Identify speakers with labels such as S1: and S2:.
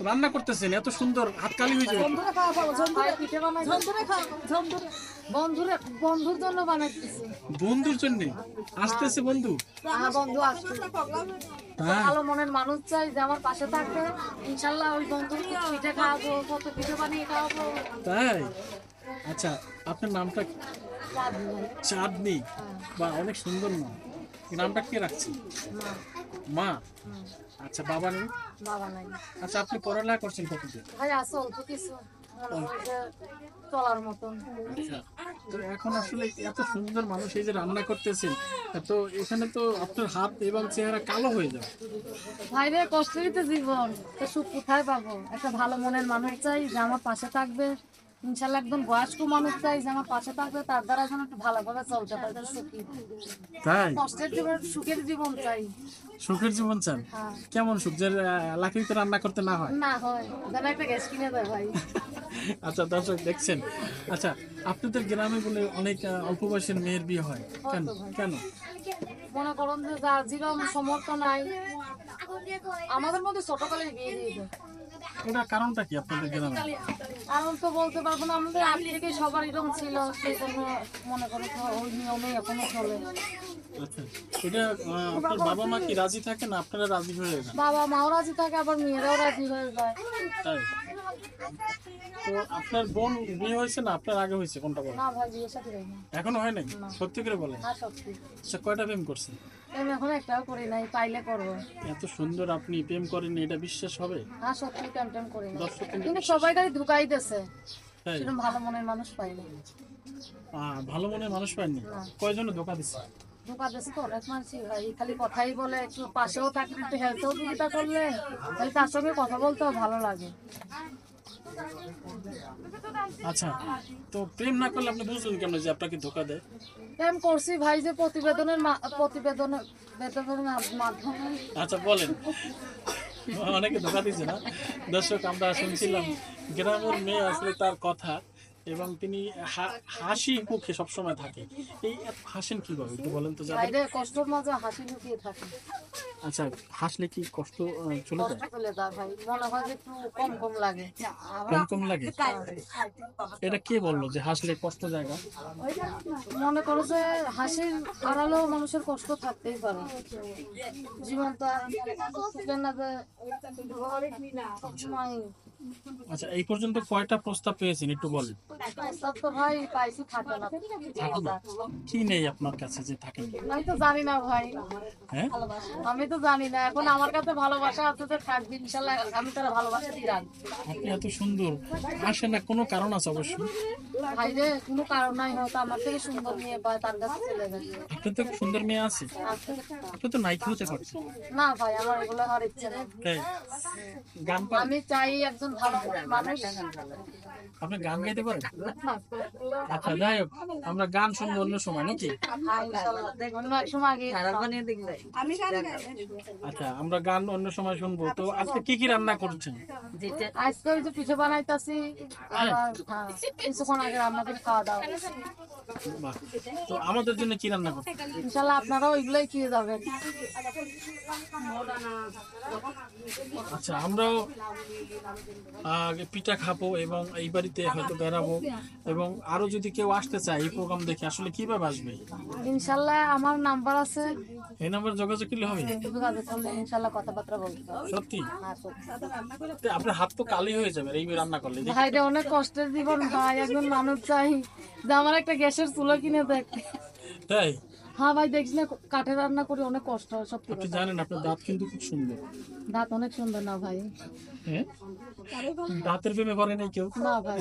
S1: রান্না করতেছেন এত সুন্দর হাত কালি হয়ে যাবে।
S2: বন্ধুরা খাওয়া পাবো, বন্ধুরা বন্ধুর জন্য বানাইতেছি।
S1: বন্ধুর জন্য আসতেছে বন্ধু।
S2: বন্ধু আসছে,
S1: হ্যাঁ
S2: ভালো মনের মানুষ চাই যে আমার পাশে থাকবে। ইনশাল্লাহ ওই বন্ধুর পিঠে খাওয়াবো, কত পিঠে বানিয়ে খাওয়াবো।
S1: তাই আচ্ছা, আপনার নামটা কি? চাঁদনি, বা অনেক সুন্দর নাম। এই নামটা কে রাখছে? মা। আচ্ছা, বাবা নেই?
S2: বাবা নাই
S1: আচ্ছা, আপনি পড়ালেখা করছেন কতদিন?
S2: ভাই, আছে অল্প কিছু, মনে হয় যে চলার মতন।
S1: আচ্ছা, তো এখন আসলে এত সুন্দর মানুষ এই যে রান্না করতেছেন, তো এখানে তো আপনার হাত এবং চেহারা কালো হয়ে যাবে।
S2: ভাই রে, কষ্টেরই তো জীবন, তো সুখ কোথায় পাবো? একটা ভালো মনের মানুষ চাই যে আমার পাশে থাকবে। ইনশাল্লাহ একদম বয়স্ক মানুষ চাই যে আমার পাশে থাকবে, তার দ্বারা যেন একটু ভালোভাবে চলতে পারে, সুখী।
S1: তাই
S2: কষ্টের জীবন, সুখের জীবন চাই।
S1: সুখের জীবন চান?
S2: হ্যাঁ।
S1: কেমন সুখ? যে লাকড়িতে রান্না করতে না হয়?
S2: না হয়, যেন একটা গ্যাস কিনে দেয় ভাই।
S1: আচ্ছা দর্শক দেখছেন, আচ্ছা আপনাদের গ্রামে বলে অনেক অল্প বয়সের মেয়ের বিয়ে হয় কেন? কেন?
S2: মনে করুন যে যার যেরকম সমর্থ নাই, আমাদের মধ্যে ছোটকালে বিয়ে দিয়ে দেয়।
S1: এটা কারণটা কি আপনাদের গ্রামে?
S2: কারণ তো বলতে পারবো না, আমাদের আগে থেকে সবার এরকম ছিল, সেই জন্য মনে করো তো ওই নিয়মে এখনো চলে।
S1: আচ্ছা, এটা আপনার বাবা মা কি রাজি থাকে না আপনারা রাজি হয়ে যান?
S2: বাবা মাও রাজি থাকে, আবার মেয়েরাও রাজি হয়ে যায়।
S1: তাই? তো আপনার বোন বিয়ে হয়েছে না আপনার আগে হয়েছে, কোনটা বলেন?
S2: না ভাই, বিয়ে সাথে হয়নি।
S1: এখনো হয় নাই? সত্যি করে বলেন।
S2: হ্যাঁ, সত্যি।
S1: আচ্ছা, কয়টা প্রেম করছেন?
S2: আমি এখন একটাও করি নাই, পাইলে করবো।
S1: এত সুন্দর আপনি প্রেম করেন, এটা বিশ্বাস হবে?
S2: হ্যাঁ, সত্যি টেম করি না,
S1: দর্শক কিন্তু
S2: কিন্তু সবাই খালি ধুকাই দিতেছে,
S1: তাই?
S2: সেরকম ভালো মনের মানুষ পাইনি।
S1: ভালো মনের মানুষ পাননি?
S2: না।
S1: কয়জনে ধোকা দিচ্ছে?
S2: ধোকা দিচ্ছে তো অনেক মানুষই ভাই, খালি কথাই বলে, একটু পাশেও থাকলে, একটু হেল্প সহযোগিতা করলে, খালি তার সঙ্গে কথা বলতেও ভালো লাগে।
S1: আচ্ছা, তো প্রেম না করলে আপনি বুঝলেন কেন যে আপনাকে ধোকা দেয়?
S2: প্রেম করছি ভাই, যে প্রতিবেদনের মাধ্যমে।
S1: আচ্ছা বলেন, অনেকে ধোকা দিচ্ছে না? দর্শক, আমরা শুনছিলাম গ্রামের মেয়ে আসলে তার কথা, এবং তিনি হাসি মুখে সবসময় থাকে। এই এত হাসেন কিভাবে একটু বলেন তো যাদের?
S2: বাইরে কষ্টের মাঝে হাসি লুকিয়ে থাকে।
S1: আচ্ছা, হাসলে কি কষ্ট চলে
S2: কষ্ট
S1: যায়?
S2: চলে যায় ভাই, মনে হয় যে একটু কম কম লাগে।
S1: কম কম লাগে? এটা কে বললো যে হাসলে কষ্ট জায়গা?
S2: মনে করো যে হাসির আড়ালেও মানুষের কষ্ট থাকতেই পারে, জীবনটা বুঝলেন না যে সবসময়।
S1: আচ্ছা, এই পর্যন্ত কয়টা প্রস্তাব পেয়েছেন একটু বলেন?
S2: প্রস্তাব তো ভাই পাইছি, থাকে না।
S1: থাকে না? কি নেই আপনার কাছে যে থাকে না?
S2: আমি তো জানি না ভাই,
S1: হ্যাঁ,
S2: আমি তো জানি না। এখন আমার কাছে ভালোবাসা আছে যে থাকবে, ইনশাল্লাহ আমি তারা ভালোবাসা দিলাম।
S1: আপনি এত সুন্দর, আসে না কোনো কারণ আছে অবশ্যই?
S2: ভাই রে, কোনো কারণ নাই, হয়তো আমার থেকে সুন্দর মেয়ে পায়, তার কাছে চলে গেছে।
S1: আপনার তো সুন্দর মেয়ে আছে, আপনি তো নায়িকা হতে পারছেন।
S2: না ভাই, আমার এগুলো হওয়ার ইচ্ছে নেই।
S1: তাই? গান পারেন?
S2: আমি চাই একজন ভালো মানুষ।
S1: আপনি গান গাইতে পারেন? আচ্ছা, যাই হোক, আমরা গান শুনবো অন্য সময় নাকি?
S2: অন্য এক সময় আগে
S1: আচ্ছা, আমরা গান অন্য সময় শুনবো। তো আজকে কি কি রান্না করছেন?
S2: আজকে ওই যে পিঠে বানাইতাছি, আবার হ্যাঁ, কিছুক্ষণ আগে রান্না করে খাওয়া দাওয়া।
S1: বাহ, তো আমাদের জন্য কি রান্না করছেন?
S2: ইনশাল্লাহ আপনারা ওইগুলোই খেয়ে যাবেন।
S1: আচ্ছা, আমরাও পিঠা খাবো এবং এই বাড়িতে হয়তো বেড়াবো, এবং আরো যদি কেউ আসতে চায় এই প্রোগ্রাম দেখে, আসলে কিভাবে আসবে?
S2: ইনশাল্লাহ আমার নাম্বার আছে,
S1: এই নাম্বার যোগাযোগ করলে হবে?
S2: যোগাযোগ করলে ইনশাল্লাহ কথাবার্তা বলতে হবে।
S1: সত্যি?
S2: হ্যাঁ, সত্যি।
S1: তো আপনার হাত তো কালি হয়ে যাবে এই রান্না করলে।
S2: ভাই রে, অনেক কষ্টের জীবন ভাই, একজন মানুষ চাই যে আমার একটা গ্যাসের চুলা কিনে দেখ।
S1: তাই?
S2: হ্যাঁ ভাই, দেখছি না কাঠে রান্না করে অনেক কষ্ট হয়, সত্যি
S1: আপনি
S2: কথা।
S1: জানেন আপনার দাঁত কিন্তু খুব সুন্দর।
S2: দাঁত অনেক সুন্দর না ভাই?
S1: হ্যাঁ, দাঁতের প্রেমে পড়ে নাই কেউ?
S2: না ভাই।